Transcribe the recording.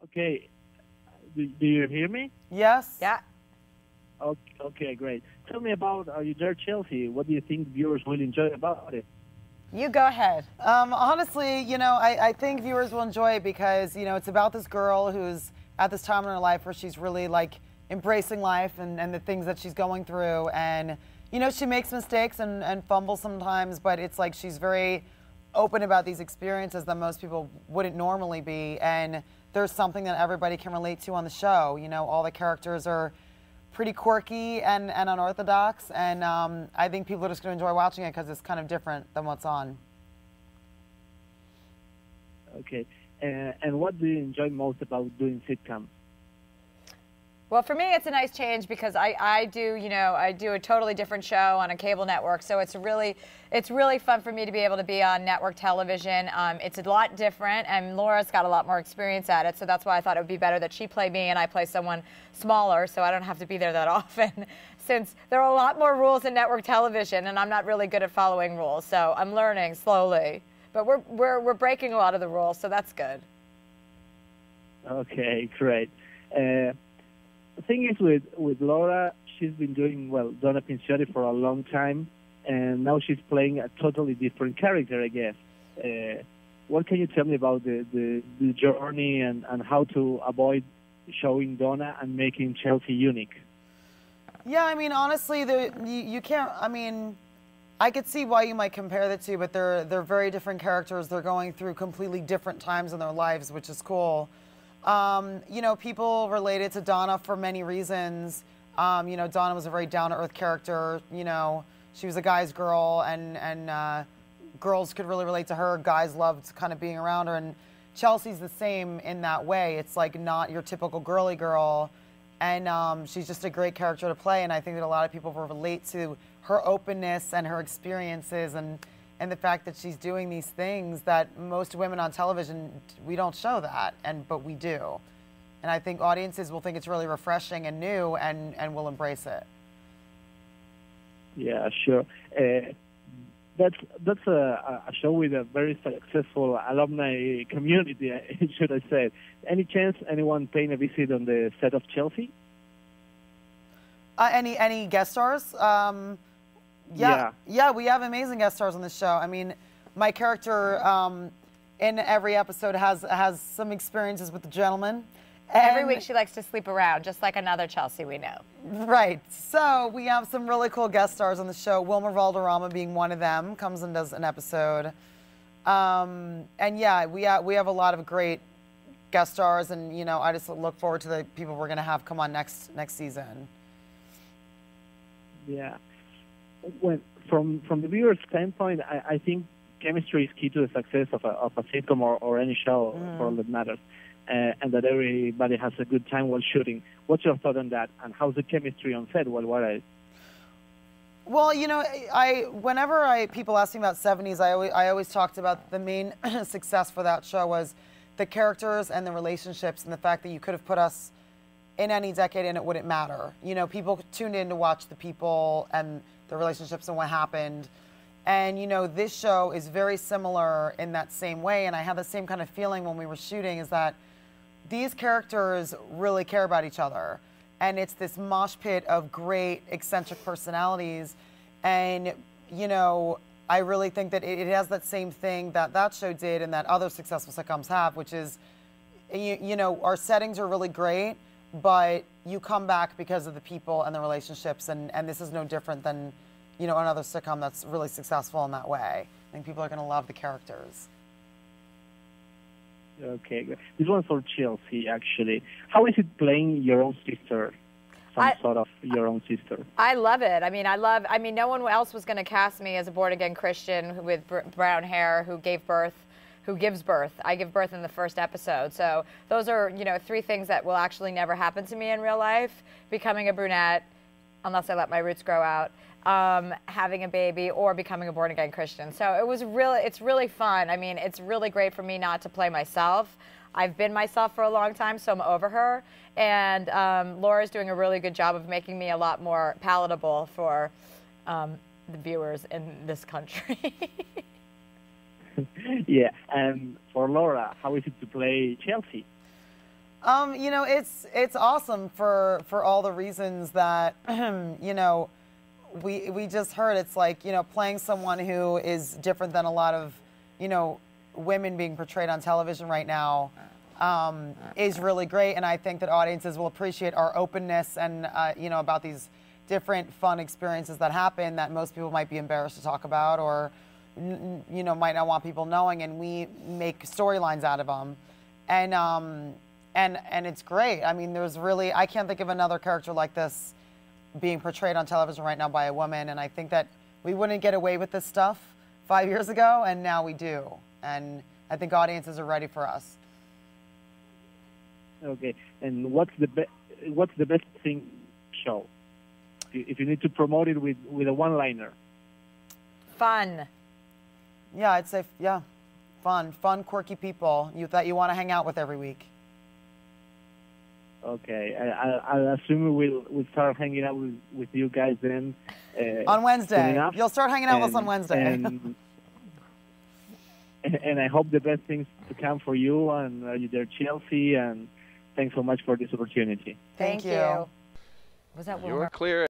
Okay. Do you hear me? Yes. Yeah. Okay, great. Tell me about Are You There, Chelsea? What do you think viewers will enjoy about it? You go ahead. Honestly, I think viewers will enjoy it because, it's about this girl who's at this time in her life where she's really like embracing life and the things that she's going through. And, she makes mistakes and fumbles sometimes, but it's like she's very open about these experiences that most people wouldn't normally be. And there's something that everybody can relate to on the show. All the characters are pretty quirky and unorthodox, and I think people are just going to enjoy watching it because it's kind of different than what's on. Okay. And what do you enjoy most about doing sitcoms? Well, for me, it's a nice change because I do a totally different show on a cable network. So it's really fun for me to be able to be on network television. It's a lot different, and Laura's got a lot more experience at it. So that's why I thought it would be better that she play me and I play someone smaller, so I don't have to be there that often. Since there are a lot more rules in network television, and I'm not really good at following rules, so I'm learning slowly. But we're breaking a lot of the rules, so that's good. Okay, great. The thing is with Laura, she's been doing, Donna Pinciotti for a long time, and now she's playing a totally different character, I guess. What can you tell me about the journey and how to avoid showing Donna and making Chelsea unique? Yeah, I mean, honestly, you can't, I could see why you might compare the two, but they're very different characters. They're going through completely different times in their lives, which is cool. People related to Donna for many reasons. Donna was a very down-to-earth character. She was a guy's girl, and girls could really relate to her. Guys loved kind of being around her, and Chelsea's the same in that way. It's like not your typical girly girl, and she's just a great character to play, and I think that a lot of people will relate to her openness and her experiences and the fact that she's doing these things that most women on television, we don't show that, but we do. And I think audiences will think it's really refreshing and new and will embrace it. Yeah, sure. That's a show with a very successful alumni community, should I say. Any chance anyone paying a visit on the set of Chelsea? Any guest stars? Yeah, we have amazing guest stars on the show. I mean, my character in every episode has some experiences with the gentleman. Every week she likes to sleep around, just like another Chelsea we know. Right. So we have some really cool guest stars on the show. Wilmer Valderrama being one of them, comes and does an episode. And yeah, we have a lot of great guest stars, and I just look forward to the people we're going to have come on next season. Yeah. From the viewer's standpoint, I think chemistry is key to the success of a sitcom or any show for all that matters, and that everybody has a good time while shooting. What's your thought on that, and how's the chemistry on set while we're at it? Well, whenever people ask me about 70s, I always talked about the main success for that show was the characters and the relationships and the fact that you could have put us in any decade and it wouldn't matter. People tuned in to watch the people and the relationships and what happened. And, this show is very similar in that same way. And I had the same kind of feeling when we were shooting, is that these characters really care about each other. And it's this mosh pit of great eccentric personalities. And, I really think that it has that same thing that show did and that other successful sitcoms have, which is, our settings are really great, but you come back because of the people and the relationships, and this is no different than, another sitcom that's really successful in that way. I think people are going to love the characters. Okay, good. This one's for Chelsea, actually. How is it playing your own sister? Sort of your own sister. I love it. I mean, no one else was going to cast me as a born-again Christian with brown hair who gives birth. I give birth in the first episode. So those are, three things that will actually never happen to me in real life. Becoming a brunette, unless I let my roots grow out, having a baby, or becoming a born-again Christian. So it's really fun. I mean, it's really great for me not to play myself. I've been myself for a long time, so I'm over her. And Laura's doing a really good job of making me a lot more palatable for the viewers in this country. Yeah, and for Laura, how is it to play Chelsea? You know, it's awesome for all the reasons that you know we just heard. It's like, you know, playing someone who is different than a lot of, you know, women being portrayed on television right now is really great, and I think that audiences will appreciate our openness and you know, about these different fun experiences that happen that most people might be embarrassed to talk about, or you know, might not want people knowing, and we make storylines out of them, and it's great. I mean, I can't think of another character like this being portrayed on television right now by a woman, and I think that we wouldn't get away with this stuff 5 years ago, and now we do, and I think audiences are ready for us. Okay, and what's the best thing show? If you need to promote it with a one-liner. Fun. Yeah, I'd say, yeah, fun, quirky people that you want to hang out with every week. Okay, I'll assume we'll start hanging out with you guys then. On Wednesday. You'll start hanging out with us on Wednesday. And I hope the best things to come for you and your Chelsea, and thanks so much for this opportunity. Thank you. Was that You're clear.